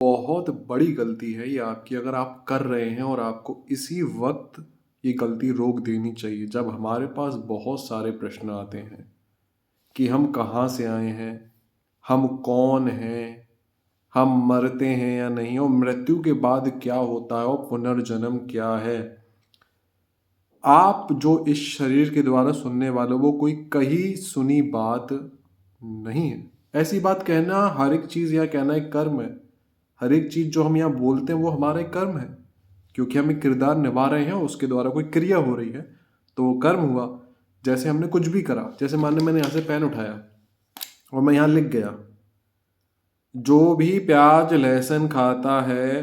बहुत बड़ी गलती है ये आपकी अगर आप कर रहे हैं और आपको इसी वक्त ये गलती रोक देनी चाहिए जब हमारे पास बहुत सारे प्रश्न आते हैं कि हम कहाँ से आए हैं, हम कौन हैं, हम मरते हैं या नहीं और मृत्यु के बाद क्या होता है और पुनर्जन्म क्या है। आप जो इस शरीर के द्वारा सुनने वाले वो कोई कही सुनी बात नहीं है। ऐसी बात कहना, हर एक चीज़ यहाँ कहना एक कर्म है। हर एक चीज़ जो हम यहाँ बोलते हैं वो हमारा एक कर्म है, क्योंकि हम एक किरदार निभा रहे हैं, उसके द्वारा कोई क्रिया हो रही है तो वो कर्म हुआ। जैसे हमने कुछ भी करा, जैसे मान लो मैंने यहाँ से पेन उठाया और मैं यहाँ लिख गया, जो भी प्याज लहसुन खाता है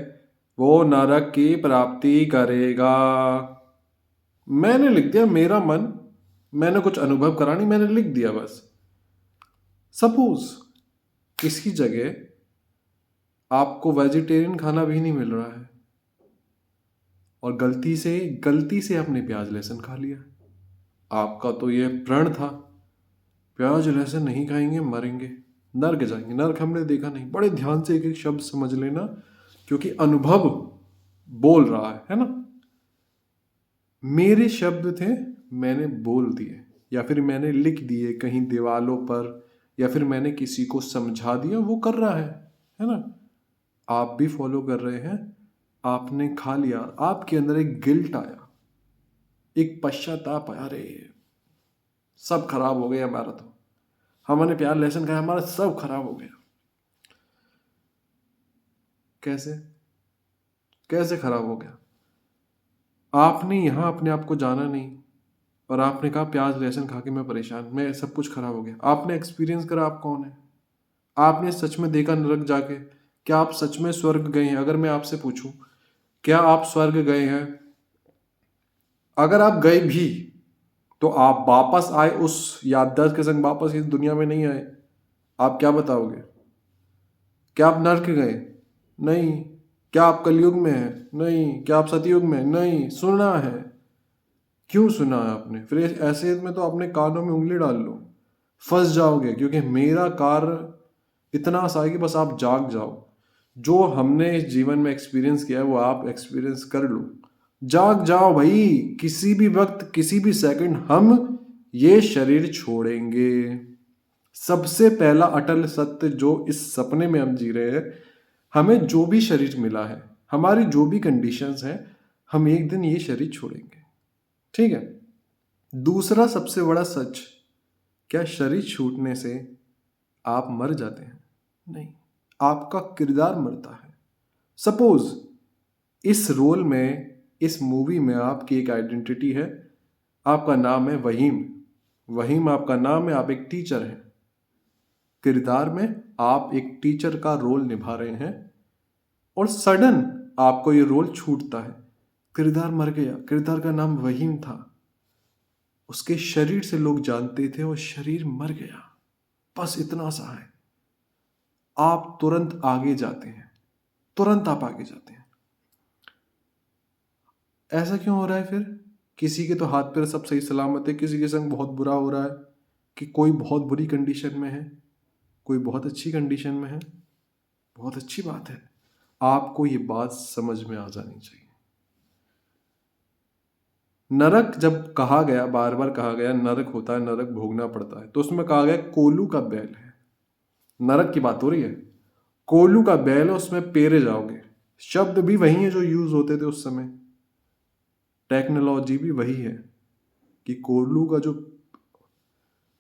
वो नरक की प्राप्ति करेगा। मैंने लिख दिया, मेरा मन, मैंने कुछ अनुभव करा नहीं, मैंने लिख दिया बस। सपोज इसकी जगह आपको वेजिटेरियन खाना भी नहीं मिल रहा है और गलती से आपने प्याज लहसुन खा लिया। आपका तो ये प्रण था, प्याज लहसुन नहीं खाएंगे मरेंगे, नर्क जाएंगे। नर्क हमने देखा नहीं। बड़े ध्यान से एक एक शब्द समझ लेना, क्योंकि अनुभव बोल रहा है ना। मेरे शब्द थे, मैंने बोल दिए या फिर मैंने लिख दिए कहीं दीवालों पर, या फिर मैंने किसी को समझा दिया, वो कर रहा है ना। आप भी फॉलो कर रहे हैं। आपने खा लिया, आपके अंदर एक गिल्ट आया, एक पश्चाताप आया, अरे सब खराब हो गया हमारा, तो हमने प्याज लहसुन खाया, हमारा सब खराब हो गया। कैसे कैसे खराब हो गया? आपने यहाँ अपने आप को जाना नहीं और आपने कहा प्याज लहसुन खा के मैं परेशान, मैं सब कुछ खराब हो गया। आपने एक्सपीरियंस करा आप कौन है? आपने सच में देखा नरक जाके? क्या आप सच में स्वर्ग गए हैं? अगर मैं आपसे पूछूं क्या आप स्वर्ग गए हैं, अगर आप गए भी तो आप वापस आए उस याददाश्त के संग, वापस इस दुनिया में नहीं आए, आप क्या बताओगे? क्या आप नर्क गए? नहीं। क्या आप कलयुग में हैं? नहीं। क्या आप सतयुग में हैं? नहीं। सुना है। क्यों सुना है आपने? फिर ऐसे में तो अपने कानों में उंगली डाल लो, फंस जाओगे। क्योंकि मेरा कार्य इतना आसान है कि बस आप जाग जाओ। जो हमने इस जीवन में एक्सपीरियंस किया है वो आप एक्सपीरियंस कर लो। जाग जाओ भाई, किसी भी वक्त किसी भी सेकंड हम ये शरीर छोड़ेंगे। सबसे पहला अटल सत्य जो इस सपने में हम जी रहे हैं, हमें जो भी शरीर मिला है, हमारी जो भी कंडीशंस हैं, हम एक दिन ये शरीर छोड़ेंगे। ठीक है। दूसरा सबसे बड़ा सच, क्या शरीर छूटने से आप मर जाते हैं? नहीं, आपका किरदार मरता है। सपोज इस रोल में, इस मूवी में आपकी एक आइडेंटिटी है, आपका नाम है वहीम। वहीम आपका नाम है, आप एक टीचर हैं। किरदार में आप एक टीचर का रोल निभा रहे हैं और सडन आपको ये रोल छूटता है, किरदार मर गया। किरदार का नाम वहीम था, उसके शरीर से लोग जानते थे और शरीर मर गया, बस इतना सा है। आप तुरंत आगे जाते हैं, तुरंत आप आगे जाते हैं। ऐसा क्यों हो रहा है फिर? किसी के तो हाथ पैर सब सही सलामत है, किसी के संग बहुत बुरा हो रहा है, कि कोई बहुत बुरी कंडीशन में है, कोई बहुत अच्छी कंडीशन में है। बहुत अच्छी बात है, आपको ये बात समझ में आ जानी चाहिए। नरक जब कहा गया, बार बार कहा गया नरक होता है, नरक भोगना पड़ता है, तो उसमें कहा गया कोलू का बैल है। नरक की बात हो रही है, कोलू का बैल है, उसमें पेरे जाओगे। शब्द भी वही है जो यूज होते थे उस समय, टेक्नोलॉजी भी वही है कि कोलू का जो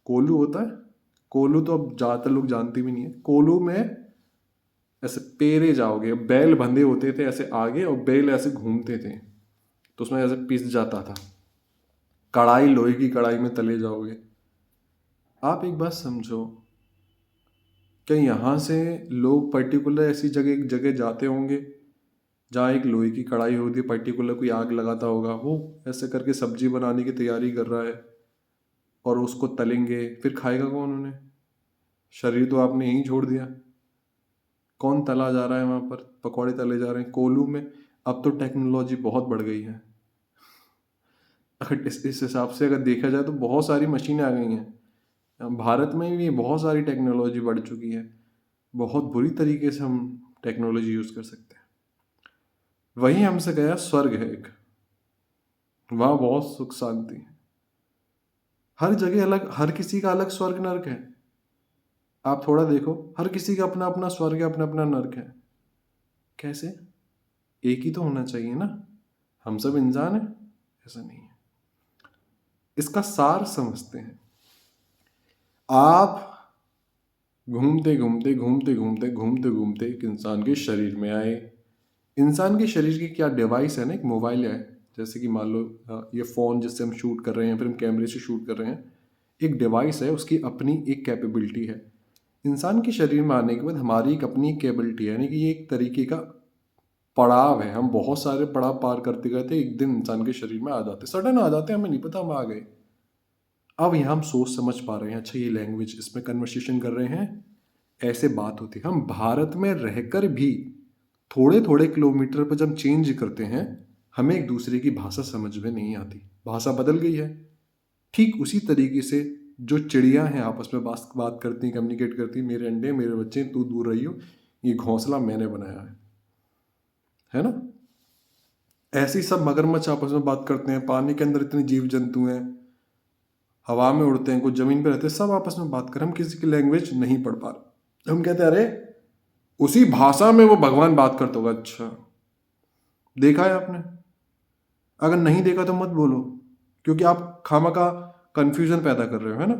कोलू होता है, कोलू तो अब ज़्यादातर लोग जानते भी नहीं है। कोलू में ऐसे पेरे जाओगे, बैल बंधे होते थे ऐसे आगे और बैल ऐसे घूमते थे, तो उसमें ऐसे पिस जाता था। कढ़ाई, लोहे की कढ़ाई में तले जाओगे। आप एक बात समझो, क्या यहाँ से लोग पर्टिकुलर ऐसी जगह एक जगह जाते होंगे जहाँ एक लोहे की कढ़ाई होती है, पर्टिकुलर कोई आग लगाता होगा, वो ऐसे करके सब्जी बनाने की तैयारी कर रहा है और उसको तलेंगे, फिर खाएगा कौन उन्हें? शरीर तो आपने यहीं छोड़ दिया, कौन तला जा रहा है वहाँ पर? पकौड़े तले जा रहे हैं कोलू में। अब तो टेक्नोलॉजी बहुत बढ़ गई है, अगर इस हिसाब से अगर देखा जाए तो बहुत सारी मशीनें आ गई हैं। भारत में भी बहुत सारी टेक्नोलॉजी बढ़ चुकी है, बहुत बुरी तरीके से हम टेक्नोलॉजी यूज कर सकते हैं। वही हमसे गया स्वर्ग है एक, वहां बहुत सुख शांति है। हर जगह अलग, हर किसी का अलग स्वर्ग नर्क है। आप थोड़ा देखो, हर किसी का अपना अपना स्वर्ग है, अपना अपना नर्क है। कैसे? एक ही तो होना चाहिए ना, हम सब इंसान हैं। ऐसा नहीं है। इसका सार समझते हैं। आप घूमते घूमते घूमते घूमते घूमते घूमते एक इंसान के शरीर में आए। इंसान के शरीर की क्या डिवाइस है ना, एक मोबाइल है, जैसे कि मान लो ये फ़ोन जिससे हम शूट कर रहे हैं, फिर हम कैमरे से शूट कर रहे हैं, एक डिवाइस है, उसकी अपनी एक कैपेबिलिटी है। इंसान के शरीर में आने के बाद हमारी एक अपनी कैपेबिलिटी है, यानी कि ये एक तरीके का पड़ाव है। हम बहुत सारे पड़ाव पार करते करते एक दिन इंसान के शरीर में आ जाते, सडन आ जाते हैं, हमें नहीं पता हम आ गए। अब यहाँ हम सोच समझ पा रहे हैं, अच्छा ये लैंग्वेज, इसमें कन्वर्सेशन कर रहे हैं, ऐसे बात होती है। हम भारत में रहकर भी थोड़े थोड़े किलोमीटर पर जब चेंज करते हैं, हमें एक दूसरे की भाषा समझ में नहीं आती, भाषा बदल गई है। ठीक उसी तरीके से जो चिड़िया हैं आपस में बात करती, कम्युनिकेट करती, मेरे अंडे मेरे बच्चे, तू दूर रहियो, ये घोंसला मैंने बनाया है ना। ऐसे ही सब मगरमच्छ आपस में बात करते हैं, पानी के अंदर इतने जीव जंतु हैं, हवा में उड़ते हैं, कुछ जमीन पर रहते हैं, सब आपस में बात कर, हम किसी की लैंग्वेज नहीं पढ़ पा रहे। हम कहते हैं अरे उसी भाषा में वो भगवान बात करता होगा। अच्छा, देखा है आपने? अगर नहीं देखा तो मत बोलो, क्योंकि आप खामा का कंफ्यूजन पैदा कर रहे हो, है ना।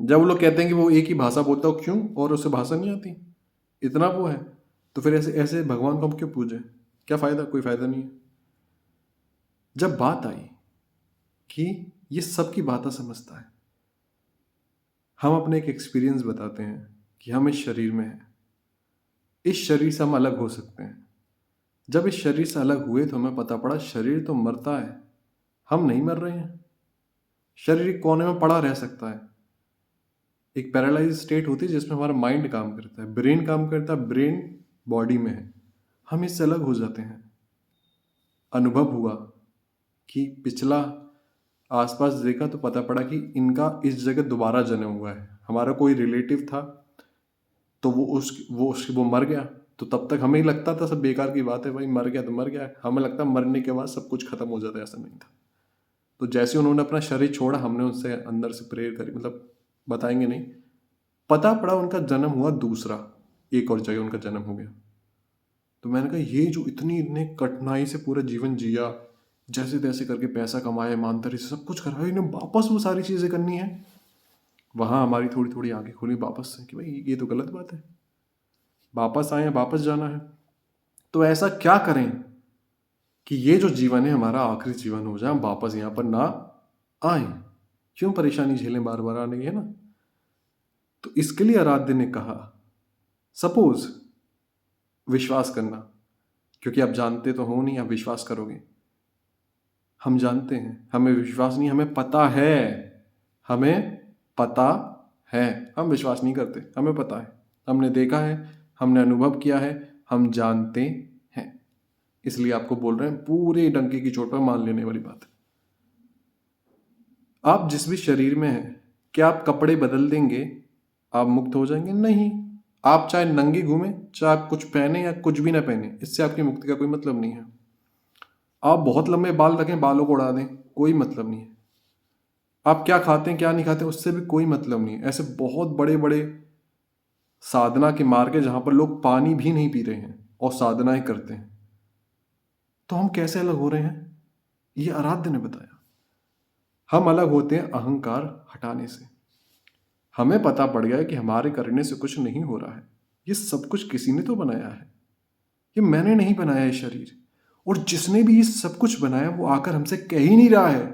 जब वो लोग कहते हैं कि वो एक ही भाषा बोलता हो, क्यों? और उसे भाषा नहीं आती, इतना वो है, तो फिर ऐसे ऐसे भगवान को हम क्यों पूजें? क्या फायदा? कोई फायदा नहीं है। जब बात आई कि ये सबकी बातें समझता है, हम अपने एक एक्सपीरियंस बताते हैं कि हम इस शरीर में हैं, इस शरीर से हम अलग हो सकते हैं। जब इस शरीर से अलग हुए तो हमें पता पड़ा शरीर तो मरता है, हम नहीं मर रहे हैं। शरीर एक कोने में पड़ा रह सकता है। एक पैरालाइज स्टेट होती है जिसमें हमारा माइंड काम करता है, ब्रेन काम करता है, ब्रेन बॉडी में है, हम इससे अलग हो जाते हैं। अनुभव हुआ कि पिछला आसपास देखा तो पता पड़ा कि इनका इस जगह दोबारा जन्म हुआ है। हमारा कोई रिलेटिव था तो वो मर गया, तो तब तक हमें ही लगता था सब बेकार की बात है, भाई मर गया तो मर गया, हमें लगता मरने के बाद सब कुछ खत्म हो जाता है। ऐसा नहीं था। तो जैसे उन्होंने अपना शरीर छोड़ा, हमने उनसे अंदर से प्रेयर करी, मतलब बताएंगे नहीं, पता पड़ा उनका जन्म हुआ दूसरा, एक और जगह उनका जन्म हो गया। तो मैंने कहा ये जो इतनी कठिनाई से पूरा जीवन जिया, जैसे तैसे करके पैसा कमाया, ईमानदारी से सब कुछ करा, इन्हें वापस वो सारी चीज़ें करनी है। वहाँ हमारी थोड़ी थोड़ी आंखें खुली वापस से कि भाई ये तो गलत बात है, वापस आए, वापस जाना है। तो ऐसा क्या करें कि ये जो जीवन है हमारा आखिरी जीवन हो जाए, हम वापस यहाँ पर ना आए। क्यों परेशानी झेलें बार बार आने की, है ना। तो इसके लिए आराध्य ने कहा, सपोज विश्वास करना, क्योंकि आप जानते तो हो नहीं, आप विश्वास करोगे। हम जानते हैं, हमें विश्वास नहीं, हमें पता है, हमें पता है, हम विश्वास नहीं करते, हमें पता है, हमने देखा है, हमने अनुभव किया है, हम जानते हैं। इसलिए आपको बोल रहे हैं, पूरे डंके की चोट पर मान लेने वाली बात है। आप जिस भी शरीर में हैं, क्या आप कपड़े बदल देंगे आप मुक्त हो जाएंगे? नहीं। आप चाहे नंगे घूमें, चाहे आप कुछ पहने या कुछ भी ना पहने, इससे आपकी मुक्ति का कोई मतलब नहीं है। आप बहुत लंबे बाल रखें, बालों को उड़ा दें, कोई मतलब नहीं है। आप क्या खाते हैं क्या नहीं खाते, उससे भी कोई मतलब नहीं है। ऐसे बहुत बड़े बड़े साधना के मार्ग है जहां पर लोग पानी भी नहीं पी रहे हैं और साधनाएं करते हैं। तो हम कैसे अलग हो रहे हैं? ये आराध्य ने बताया। हम अलग होते हैं अहंकार हटाने से। हमें पता पड़ गया है कि हमारे करने से कुछ नहीं हो रहा है, ये सब कुछ किसी ने तो बनाया है, ये मैंने नहीं बनाया ये शरीर। और जिसने भी ये सब कुछ बनाया वो आकर हमसे कह ही नहीं रहा है,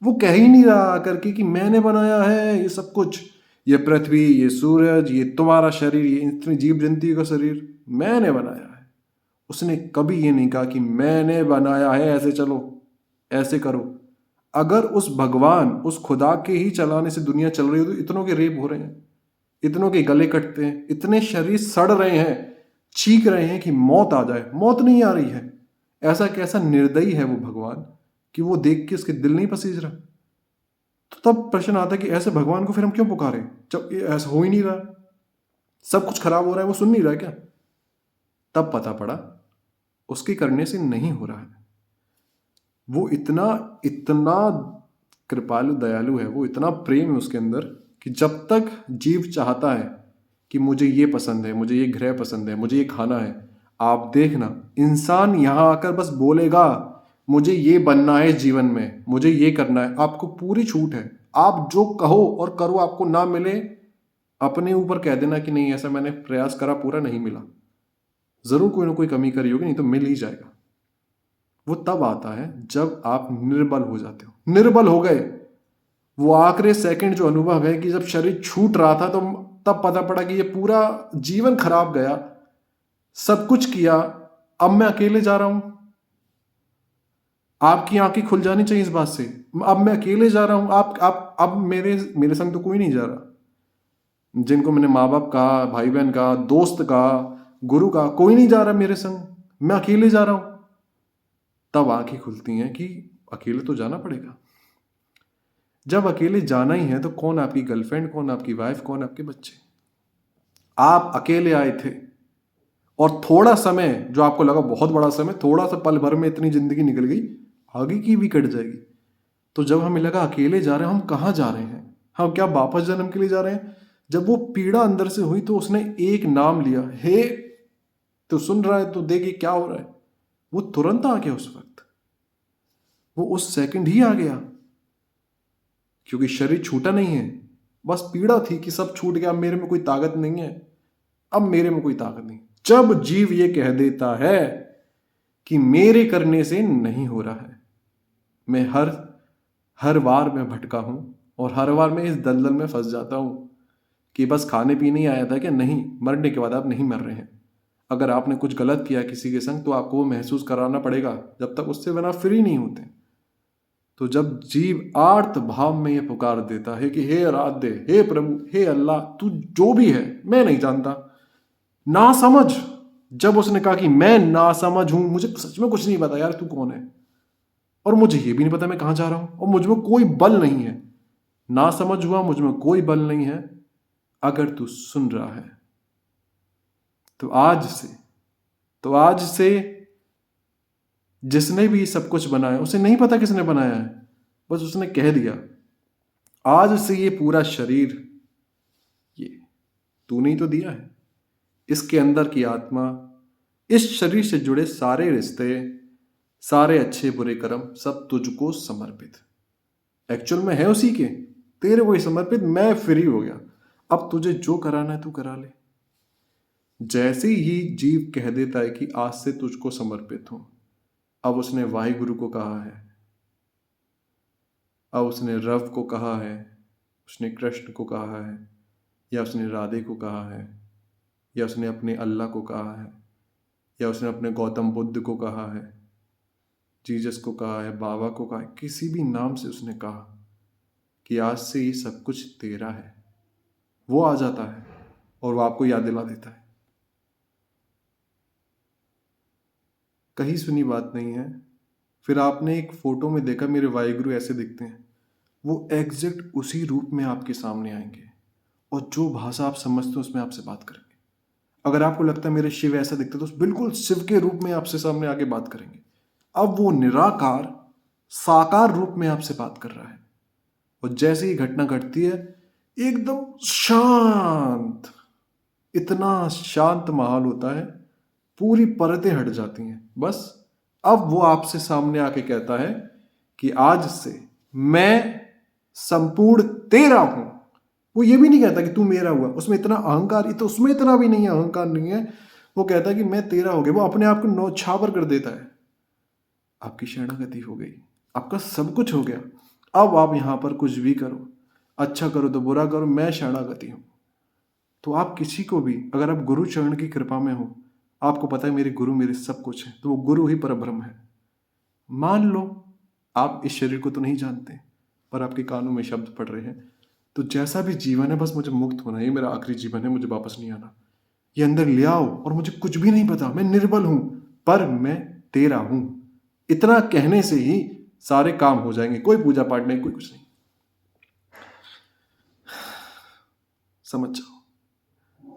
वो कह ही नहीं रहा आकर के कि मैंने बनाया है ये सब कुछ, ये पृथ्वी, ये सूरज, ये तुम्हारा शरीर, ये इतनी जीव जंतु का शरीर मैंने बनाया है। उसने कभी ये नहीं कहा कि मैंने बनाया है, ऐसे चलो, ऐसे करो। अगर उस भगवान, उस खुदा के ही चलाने से दुनिया चल रही हो तो इतनों के रेप हो रहे हैं, इतनों के गले कटते हैं, इतने शरीर सड़ रहे हैं, चीख रहे हैं कि मौत आ जाए, मौत नहीं आ रही है। ऐसा कैसा निर्दयी है वो भगवान कि वो देख के उसके दिल नहीं पसीज रहा। तो तब प्रश्न आता है कि ऐसे भगवान को फिर हम क्यों पुकारें जब ये ऐसा हो ही नहीं रहा, सब कुछ खराब हो रहा है, वो सुन नहीं रहा क्या? तब पता पड़ा उसके करने से नहीं हो रहा है। वो इतना इतना कृपालु दयालु है, वो इतना प्रेम है उसके अंदर कि जब तक जीव चाहता है कि मुझे ये पसंद है, मुझे ये गृह पसंद है, मुझे ये खाना है, आप देखना इंसान यहां आकर बस बोलेगा मुझे ये बनना है जीवन में, मुझे ये करना है, आपको पूरी छूट है। आप जो कहो और करो, आपको ना मिले अपने ऊपर कह देना कि नहीं ऐसा मैंने प्रयास करा पूरा नहीं मिला, जरूर कोई ना कोई कमी करी होगी, नहीं तो मिल ही जाएगा। वो तब आता है जब आप निर्बल हो जाते हो। निर्बल हो गए, वो आखिरी सेकंड जो अनुभव है कि जब शरीर छूट रहा था तो तब पता पड़ा कि ये पूरा जीवन खराब गया, सब कुछ किया, अब मैं अकेले जा रहा हूं। आपकी आंखें खुल जानी चाहिए इस बात से, अब मैं अकेले जा रहा हूं। आप अब मेरे संग तो कोई नहीं जा रहा। जिनको मैंने माँ बाप कहा, भाई बहन कहा, दोस्त कहा, गुरु कहा, कोई नहीं जा रहा मेरे संग, मैं अकेले जा रहा हूं। तब आंखें खुलती हैं कि अकेले तो जाना पड़ेगा। जब अकेले जाना ही है तो कौन आपकी गर्लफ्रेंड, कौन आपकी वाइफ, कौन आपके बच्चे। आप अकेले आए थे और थोड़ा समय जो आपको लगा बहुत बड़ा समय, थोड़ा सा पल भर में इतनी जिंदगी निकल गई, आगे की भी कट जाएगी। तो जब हमें लगा अकेले जा रहे हैं, हम कहाँ जा रहे हैं, हम क्या वापस जन्म के लिए जा रहे हैं। जब वो पीड़ा अंदर से हुई तो उसने एक नाम लिया, हे तो सुन रहा है तो देखिए क्या हो रहा है। वो तुरंत आ गया, उस वक्त वो उस सेकंड ही आ गया, क्योंकि शरीर छूटा नहीं है, बस पीड़ा थी कि सब छूट गया, अब मेरे में कोई ताकत नहीं है, अब मेरे में कोई ताकत नहीं। जब जीव ये कह देता है कि मेरे करने से नहीं हो रहा है, मैं हर बार मैं भटका हूं और हर बार मैं इस दलदल में फंस जाता हूं कि बस खाने पीने ही आया था क्या, नहीं, मरने के बाद आप नहीं मर रहे हैं। अगर आपने कुछ गलत किया किसी के संग तो आपको वो महसूस कराना पड़ेगा, जब तक उससे बिना फ्री नहीं होते। तो जब जीव आर्त भाव में ये पुकार देता है कि हे आराध्य, हे प्रभु, हे अल्लाह, तू जो भी है मैं नहीं जानता, ना समझ। जब उसने कहा कि मैं ना समझ हूं, मुझे सच में कुछ नहीं पता यार तू कौन है, और मुझे ये भी नहीं पता मैं कहां जा रहा हूं, और मुझ में कोई बल नहीं है, ना समझ हुआ, मुझ में कोई बल नहीं है। अगर तू सुन रहा है तो आज से जिसने भी सब कुछ बनाया, उसे नहीं पता किसने बनाया है, बस उसने कह दिया आज से ये पूरा शरीर ये तूने ही तो दिया है, इसके अंदर की आत्मा, इस शरीर से जुड़े सारे रिश्ते, सारे अच्छे बुरे कर्म सब तुझको समर्पित। एक्चुअल में है उसी के, तेरे को ही समर्पित, मैं फ्री हो गया, अब तुझे जो कराना है तू करा ले। जैसे ही जीव कह देता है कि आज से तुझको समर्पित हूं, अब उसने वाहिगुरु को कहा है, अब उसने रव को कहा है, उसने कृष्ण को कहा है, या उसने राधे को कहा है, या उसने अपने अल्लाह को कहा है, या उसने अपने गौतम बुद्ध को कहा है, जीसस को कहा है, बाबा को कहा है, किसी भी नाम से उसने कहा कि आज से ये सब कुछ तेरा है। वो आ जाता है और वो आपको याद दिला देता है। कहीं सुनी बात नहीं है। फिर आपने एक फोटो में देखा मेरे वाहिगुरु ऐसे दिखते हैं, वो एग्जैक्ट उसी रूप में आपके सामने आएंगे और जो भाषा आप समझते हो उसमें आपसे बात करेंगे। अगर आपको लगता है मेरे शिव ऐसा दिखते तो बिल्कुल शिव के रूप में आपसे सामने आके बात करेंगे। अब वो निराकार साकार रूप में आपसे बात कर रहा है, और जैसे ही घटना घटती है एकदम शांत, इतना शांत माहौल होता है, पूरी परतें हट जाती हैं। बस अब वो आपसे सामने आके कहता है कि आज से मैं संपूर्ण तेरा हूं। वो ये भी नहीं कहता कि तू मेरा हुआ, उसमें इतना अहंकार, तो उसमें इतना भी नहीं है, अहंकार नहीं है। वो कहता है कि मैं तेरा हो गया, वो अपने आप को नौछावर कर देता है। आपकी शरणागति हो गई, आपका सब कुछ हो गया। अब आप यहां पर कुछ भी करो, अच्छा करो तो बुरा करो, मैं शरणागति हूं। तो आप किसी को भी, अगर आप गुरु चरण की कृपा में हो, आपको पता है मेरे गुरु मेरे सब कुछ है, तो वो गुरु ही परब्रह्म है। मान लो आप इस शरीर को तो नहीं जानते, पर आपके कानों में शब्द पड़ रहे हैं, तो जैसा भी जीवन है बस मुझे मुक्त होना, ये मेरा आखिरी जीवन है, मुझे वापस नहीं आना। ये अंदर ले आओ, और मुझे कुछ भी नहीं पता, मैं निर्बल हूं, पर मैं तेरा हूं। इतना कहने से ही सारे काम हो जाएंगे, कोई पूजा पाठ नहीं, कोई कुछ नहीं। समझ जाओ।